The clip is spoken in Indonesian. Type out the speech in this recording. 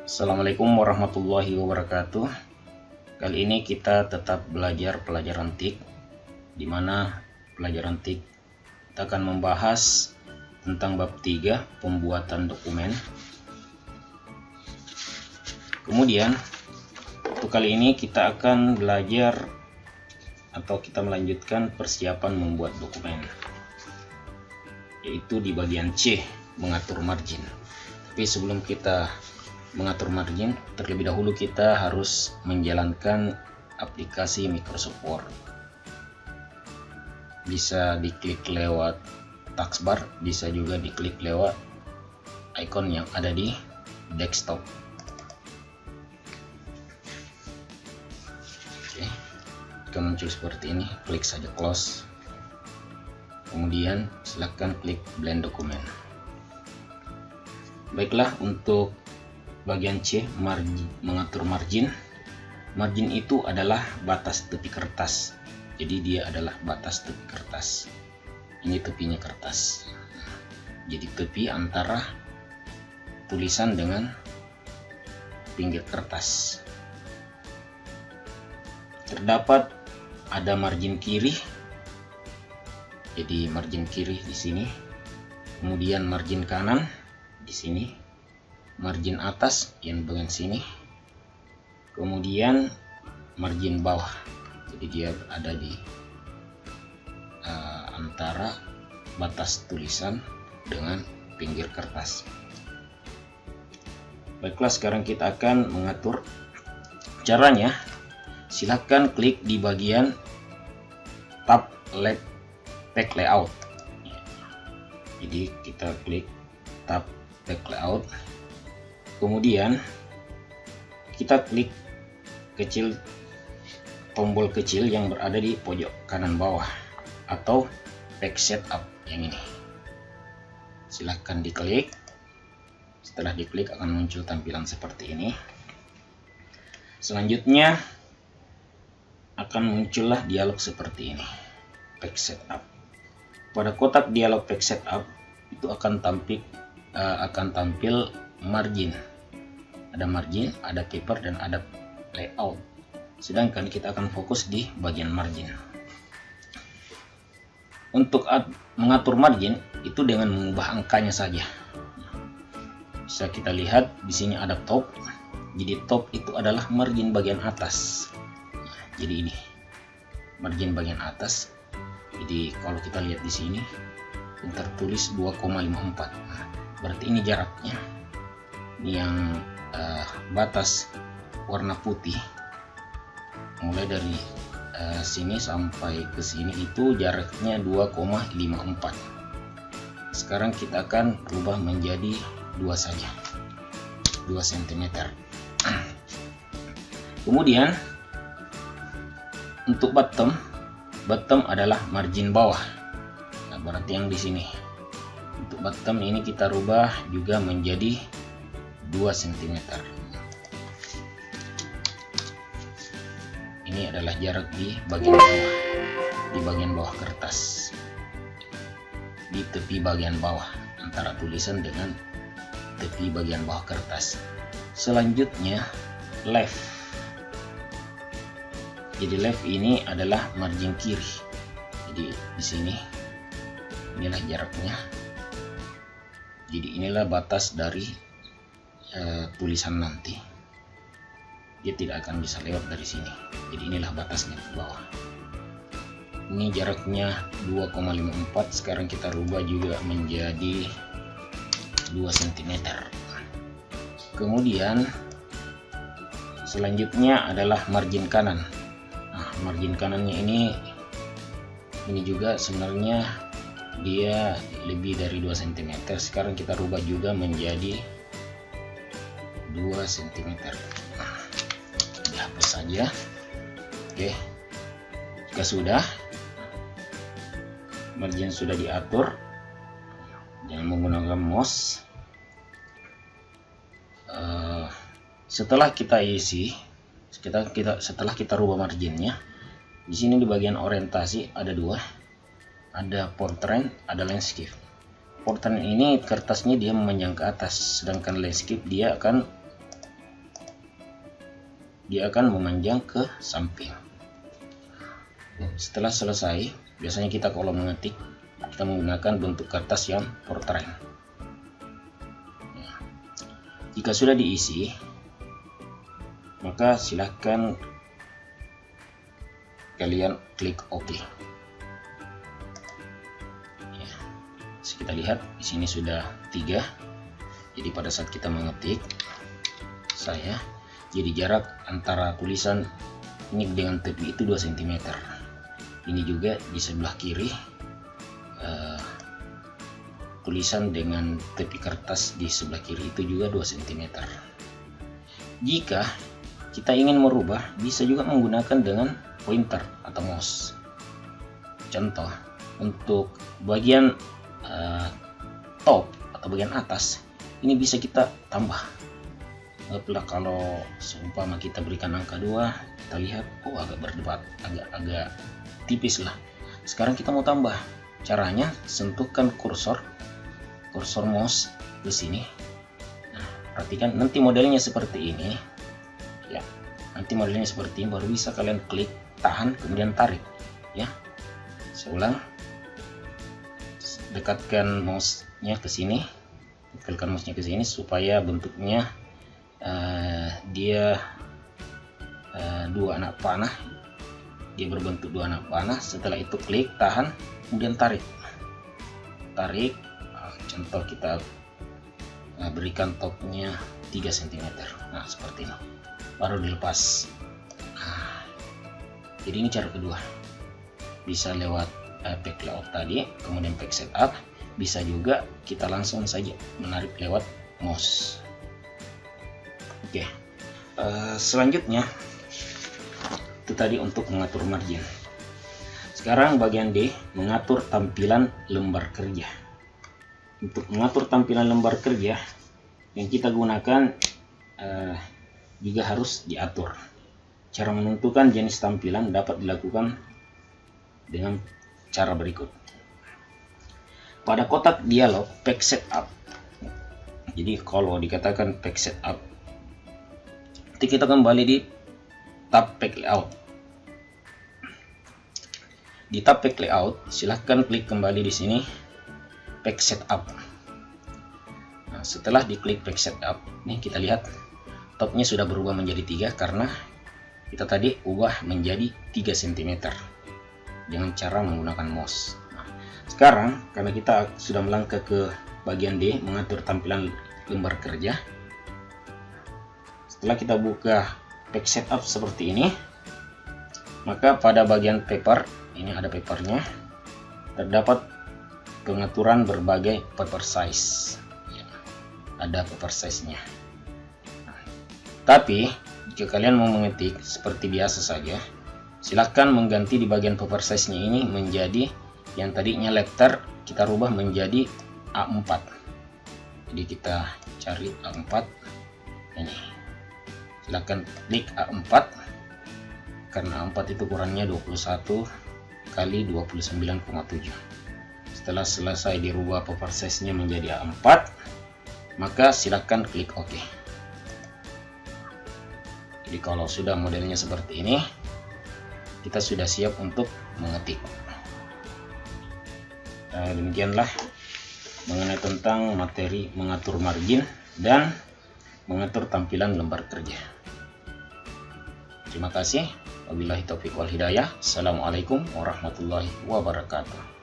Assalamualaikum warahmatullahi wabarakatuh. Kali ini kita tetap belajar pelajaran TIK, di mana pelajaran TIK kita akan membahas tentang bab 3, pembuatan dokumen. Kemudian untuk kali ini kita akan belajar atau kita melanjutkan persiapan membuat dokumen, yaitu di bagian C, mengatur margin. Tapi sebelum kita mengatur margin, terlebih dahulu kita harus menjalankan aplikasi Microsoft Word. Bisa diklik lewat taskbar, bisa juga diklik lewat icon yang ada di desktop. Oke, jika muncul seperti ini, klik saja close. Kemudian silakan klik blend dokumen. Baiklah, untuk bagian C, margin, mengatur margin. Margin itu adalah batas tepi kertas. Jadi dia adalah batas tepi kertas. Ini tepinya kertas. Jadi tepi antara tulisan dengan pinggir kertas. Terdapat ada margin kiri. Jadi margin kiri di sini. Kemudian margin kanan di sini. Margin atas yang bagian sini, kemudian margin bawah, jadi dia ada di antara batas tulisan dengan pinggir kertas. Baiklah, sekarang kita akan mengatur. Caranya, silahkan klik di bagian tab text layout. Jadi kita klik tab text layout. Kemudian kita klik tombol kecil yang berada di pojok kanan bawah atau page setup yang ini. Silahkan diklik. Setelah diklik akan muncul tampilan seperti ini. Selanjutnya akan muncullah dialog seperti ini, page setup. Pada kotak dialog page setup itu akan tampil margin. Ada margin, ada paper, dan ada layout. Sedangkan kita akan fokus di bagian margin. Untuk mengatur margin itu dengan mengubah angkanya saja. Bisa kita lihat di sini ada top. Jadi top itu adalah margin bagian atas. Jadi ini margin bagian atas. Jadi kalau kita lihat di sini tertulis 2,54. Berarti ini jaraknya. Yang batas warna putih mulai dari sini sampai ke sini itu jaraknya 2,54. Sekarang kita akan rubah menjadi 2 saja, 2 cm. Kemudian untuk bottom adalah margin bawah. Nah, berarti yang di sini. Untuk bottom ini kita rubah juga menjadi 2 cm. Ini adalah jarak di bagian bawah kertas, di tepi bagian bawah antara tulisan dengan tepi bagian bawah kertas. Selanjutnya left. Jadi left ini adalah margin kiri. Jadi di sini inilah jaraknya. Jadi inilah batas dari tulisan nanti. Dia tidak akan bisa lewat dari sini. Jadi inilah batasnya ke bawah. Ini jaraknya 2,54. Sekarang kita rubah juga menjadi 2 cm. Kemudian selanjutnya adalah margin kanan. Nah, margin kanannya ini juga sebenarnya dia lebih dari 2 cm. Sekarang kita rubah juga menjadi 2 cm. Dihapus saja. Oke, jika sudah margin sudah diatur dengan menggunakan mouse, setelah kita isi, setelah kita rubah marginnya, di sini di bagian orientasi ada 2, ada portrait, ada landscape. portrait ini kertasnya dia memanjang ke atas, sedangkan landscape dia akan memanjang ke samping. Setelah selesai, biasanya kita kalau mengetik kita menggunakan bentuk kertas yang portrait. Jika sudah diisi, maka silahkan kalian klik OK. Kita lihat di sini sudah 3. Jadi pada saat kita mengetik, jadi jarak antara tulisan ini dengan tepi itu 2 cm. Ini juga di sebelah kiri, tulisan dengan tepi kertas di sebelah kiri itu juga 2 cm. Jika kita ingin merubah, bisa juga menggunakan dengan pointer atau mouse. Contoh, untuk bagian top atau bagian atas ini bisa kita tambah. Apabila kalau seumpama kita berikan angka 2, kita lihat agak berdebat, agak tipis lah. Sekarang kita mau tambah. Caranya sentuhkan kursor mouse ke sini. Nah, perhatikan nanti modelnya seperti ini. Ya, nanti modelnya seperti ini, baru bisa kalian klik, tahan, kemudian tarik. Ya, saya ulang. Dekatkan mouse-nya ke sini, supaya bentuknya dia 2 anak panah. Dia berbentuk 2 anak panah. Setelah itu klik, tahan, kemudian tarik. Contoh kita berikan topnya 3 cm. Nah, seperti ini. Baru dilepas. Jadi ini cara kedua. Bisa lewat pack layout tadi, kemudian pack setup. Bisa juga kita langsung saja menarik lewat mouse. Oke, selanjutnya itu tadi untuk mengatur margin. Sekarang bagian D, mengatur tampilan lembar kerja. Untuk mengatur tampilan lembar kerja yang kita gunakan juga harus diatur. Cara menentukan jenis tampilan dapat dilakukan dengan cara berikut. Pada kotak dialog pack setup, jadi kalau dikatakan pack setup, nanti kita kembali di tab pack layout. Di tab pack layout, silahkan klik kembali di sini pack setup. Nah, setelah diklik pack setup, nih kita lihat topnya sudah berubah menjadi 3 karena kita tadi ubah menjadi 3 cm dengan cara menggunakan mouse. Nah, sekarang karena kita sudah melangkah ke bagian D, mengatur tampilan lembar kerja. Setelah kita buka pack setup seperti ini, maka pada bagian paper, ini ada papernya, terdapat pengaturan berbagai paper size. Ya, ada paper size-nya. Nah, tapi jika kalian mau mengetik seperti biasa saja, silahkan mengganti di bagian paper size-nya ini menjadi yang tadinya letter, kita rubah menjadi A4. Jadi kita cari A4 ini. Silahkan klik A4 karena A4 itu ukurannya 21 kali 29,7. Setelah selesai dirubah paper size-nya menjadi A4, maka silahkan klik OK. Jadi kalau sudah modelnya seperti ini, kita sudah siap untuk mengetik. Demikianlah mengenai tentang materi mengatur margin dan mengatur tampilan lembar kerja. Terima kasih. Wabillahi taufiq wal hidayah. Assalamualaikum warahmatullahi wabarakatuh.